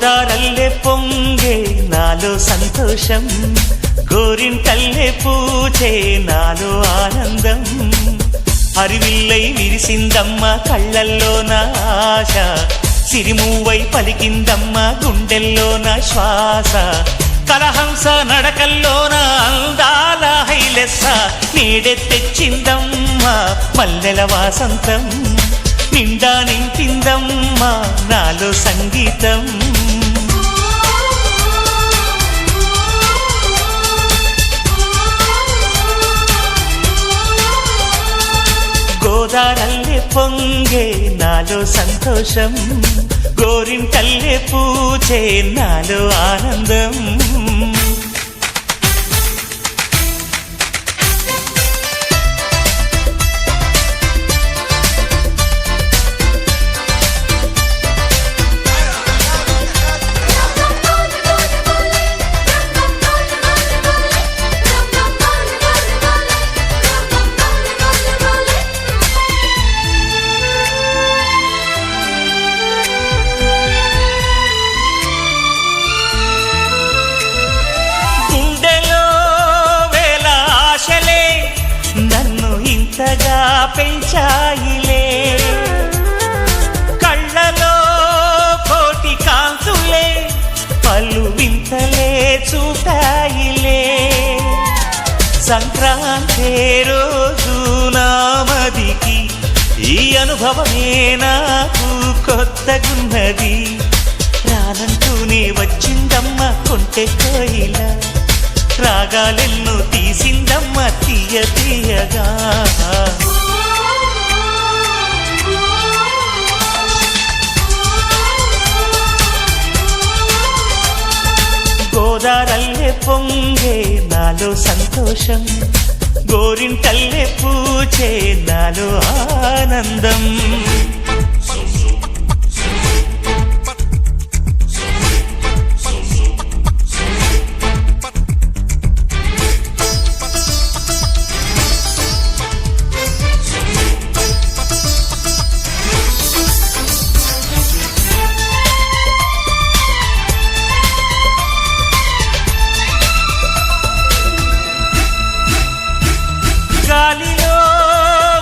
గోదారల్లే పొంగే నాలో సంతోషం, గోరింటల్లే పూచే నాలో ఆనందం. హరివిల్లై విరిసిందమ్మ కళ్ళల్లోన ఆశ, సిరిమూవై పలికిందమ్మ గుండెల్లోన శ్వాస. కలహంస నడకల్లోన అందాల హైలెస్స, నీడే తెచ్చిందమ్మ మల్లెల వాసంతం. నిండా నింపిందమ్మ నాలో సంగీతం. గోదారల్లే పొంగే నాలో సంతోషం, గోరింటల్లే పూచే నాలో ఆనందం. ఇంతగా పెంచాయిలే, కళ్ళలో కోటి కాంతులే పలు వింతలే చూపాయిలే. సంక్రాంతి రోజు నామదికి ఈ అనుభవమే నాకు కొత్తగున్నది. రానంటూనే వచ్చిందమ్మ కొంటె కోయిల, రాగాలెన్నో తీసిందమ్మ తీయ తీయగా. గోదారల్లే పొంగే నాలో సంతోషం, గోరింటల్లే పూచే నాలో ఆనందం. గాలిలో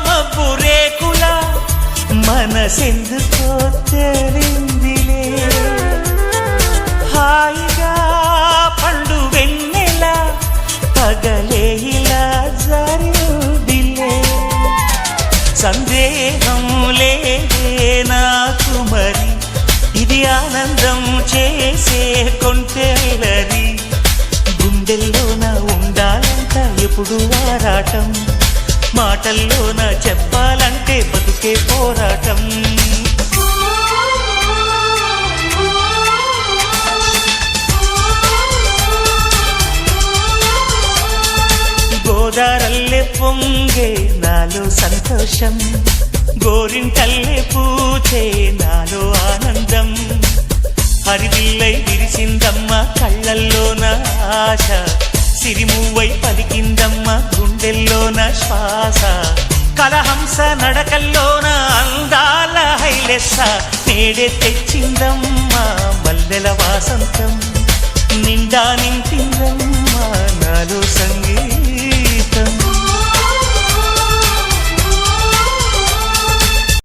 మబ్బు రేకుల మనసెందుకో తెలిందిలే, హాయిగా పండు వెన్నెల పగలే ఇలా జరిదిలే. సందేహం లేదే నాకు మరి, ఇది ఆనందం చేసే కొంటెలరి. గుండెల్లోన ఉండాలంట ఎప్పుడు ఆరాటం, మాటల్లోన చెప్పాలంటే బతుకే పోరాటం. గోదారల్లే పొంగే నాలో సంతోషం, గోరింటల్లే పూచే నాలో ఆనందం. హరివిల్లై విరిసిందమ్మ కళ్ళల్లోన ఆశ, సిరిమూవై పలికిందమ్మ గుండెల్లోన శ్వాస. కలహంస నడకల్లోన అందాల హైలెస్స, నేడే తెచ్చిందమ్మ మల్లెల వాసంతం. నిండా నింపిందమ్మ నాలో సంగీతం.